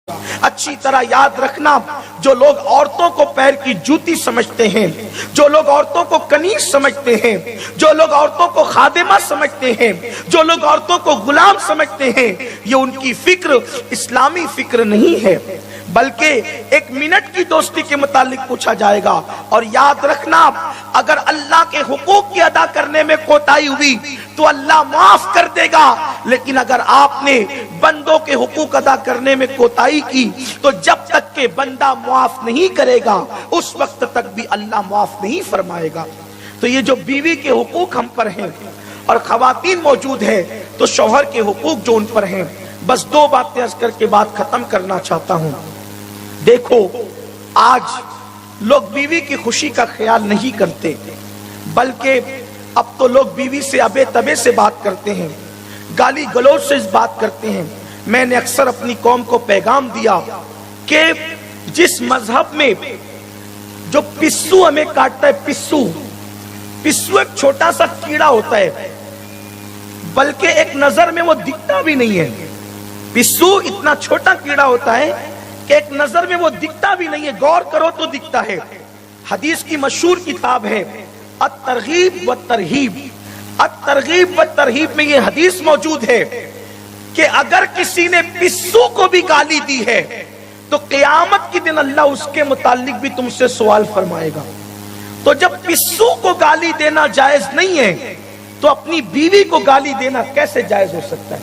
اچھی طرح یاد رکھنا، جو لوگ عورتوں کو پیر کی جوتی سمجھتے ہیں، جو لوگ عورتوں کو کنیز سمجھتے ہیں، جو لوگ عورتوں کو خادمہ سمجھتے ہیں، جو لوگ عورتوں کو غلام سمجھتے ہیں، یہ ان کی فکر اسلامی فکر نہیں ہے، بلکہ ایک منٹ کی دوستی کے متعلق پوچھا جائے گا۔ اور یاد رکھنا، اگر اللہ کے حقوق کی ادا کرنے میں کوتاہی ہوئی تو اللہ معاف کر دے گا، لیکن اگر آپ نے بندوں کے حقوق ادا کرنے میں کوتاہی کی تو جب تک کہ بندہ معاف نہیں کرے گا اس وقت تک بھی اللہ معاف نہیں فرمائے گا۔ تو یہ جو بیوی کے حقوق ہم پر ہیں اور خواتین موجود ہیں تو شوہر کے حقوق جو ان پر ہیں، بس دو باتیں عرض کر کے بات ختم کرنا چاہتا ہوں۔ دیکھو، آج لوگ بیوی کی خوشی کا خیال نہیں کرتے، بلکہ اب تو لوگ بیوی سے ابے تبے سے بات کرتے ہیں، گالی گلوچ سے بات کرتے ہیں۔ میں نے اکثر اپنی قوم کو پیغام دیا کہ جس مذہب میں جو پسو ہمیں کاٹتا ہے، پسو ایک چھوٹا سا کیڑا ہوتا ہے، بلکہ ایک نظر میں وہ دکھتا بھی نہیں ہے۔ پسو اتنا چھوٹا کیڑا ہوتا ہے کہ ایک نظر میں وہ دکھتا بھی نہیں ہے، غور کرو تو دکھتا ہے۔ حدیث کی مشہور کتاب ہے الترغیب والترہیب، الترغیب والترہیب میں یہ حدیث موجود ہے کہ اگر کسی نے پسو کو بھی گالی دی ہے تو قیامت کے دن اللہ اس کے متعلق بھی تم سے سوال فرمائے گا۔ تو جب پسو کو گالی دینا جائز نہیں ہے تو اپنی بیوی کو گالی دینا کیسے جائز ہو سکتا ہے؟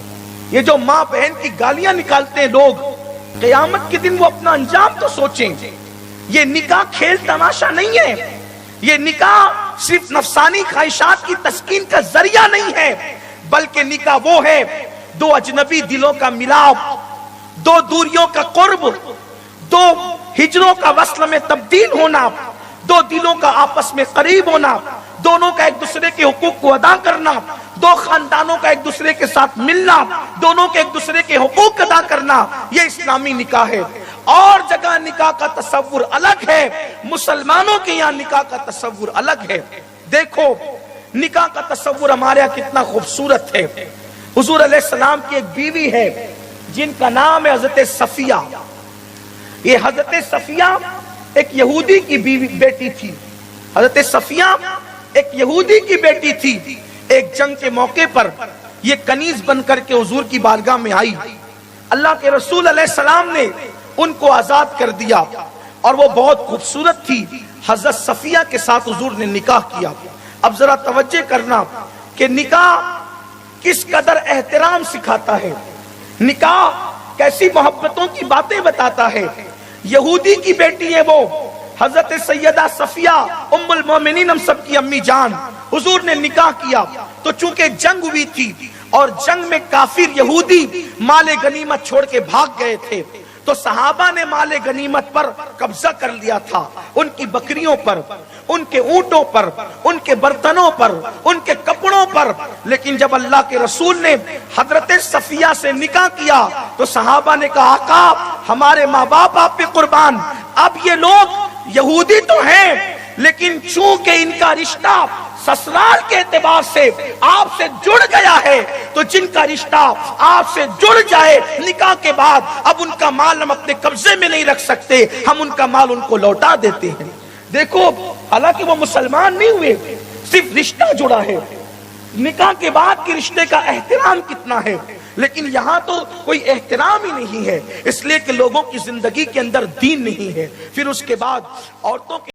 یہ جو ماں بہن کی گالیاں نکالتے ہیں لوگ، قیامت کے دن وہ اپنا انجام تو سوچیں۔ یہ نکاح کھیل تماشا نہیں ہے، یہ نکاح صرف نفسانی خواہشات کی تسکین کا ذریعہ نہیں ہے، بلکہ نکاح وہ ہے دو اجنبی دلوں کا ملاپ، دو دوریوں کا قرب، دو ہجروں کا وصل میں تبدیل ہونا، دو دلوں کا آپس میں قریب ہونا، دونوں کا ایک دوسرے کے حقوق کو ادا کرنا، دو خاندانوں کا ایک دوسرے کے ساتھ ملنا، دونوں کے ایک دوسرے کے حقوق ادا کرنا، یہ اسلامی نکاح ہے۔ اور جگہ نکاح کا تصور الگ ہے، مسلمانوں کے یہاں نکاح کا تصور الگ ہے۔ دیکھو، نکاح کا تصور ہمارے یہاں کتنا خوبصورت ہے۔ حضور علیہ السلام کی ایک بیوی ہے جن کا نام ہے حضرت صفیہ۔ یہ حضرت صفیہ ایک یہودی کی بیٹی تھی۔ حضرت صفیہ ایک یہودی کی بیٹی تھی۔ ایک جنگ کے موقع پر یہ کنیز بن کر کے حضور کی بارگاہ میں آئی۔ اللہ کے رسول علیہ السلام نے ان کو آزاد کر دیا اور وہ بہت خوبصورت تھی۔ حضرت صفیہ کے ساتھ حضور نے نکاح کیا۔ اب ذرا توجہ کرنا کہ نکاح کس قدر احترام سکھاتا ہے، نکاح کیسی محبتوں کی باتیں بتاتا ہے۔ یہودی کی بیٹی ہے وہ، حضرت سیدہ صفیہ ام المومنین ہم سب کی امی جان۔ حضور نے نکاح کیا تو چونکہ جنگ ہوئی تھی اور جنگ میں کافر یہودی مال غنیمت چھوڑ کے بھاگ گئے تھے، تو صحابہ نے مال غنیمت پر قبضہ کر لیا تھا، ان کی بکریوں پر، ان کے اونٹوں پر، ان کے برتنوں پر، ان کے کپڑوں پر۔ لیکن جب اللہ کے رسول نے حضرت صفیہ سے نکاح کیا تو صحابہ نے کہا، آقا ہمارے ماں باپ آپ پہ قربان، اب یہ لوگ یہودی تو ہیں لیکن چونکہ ان کا رشتہ سسرال کے اعتبار سے آپ سے جڑ گیا ہے، تو جن کا رشتہ آپ سے جڑ جائے نکاح کے بعد، اب ان کا مال ہم اپنے قبضے میں نہیں رکھ سکتے، ہم ان کا مال ان کو لوٹا دیتے ہیں۔ دیکھو، حالانکہ وہ مسلمان نہیں ہوئے، صرف رشتہ جڑا ہے، نکاح کے بعد کے رشتے کا احترام کتنا ہے، لیکن یہاں تو کوئی احترام ہی نہیں ہے، اس لیے کہ لوگوں کی زندگی کے اندر دین نہیں ہے۔ پھر اس کے بعد عورتوں کے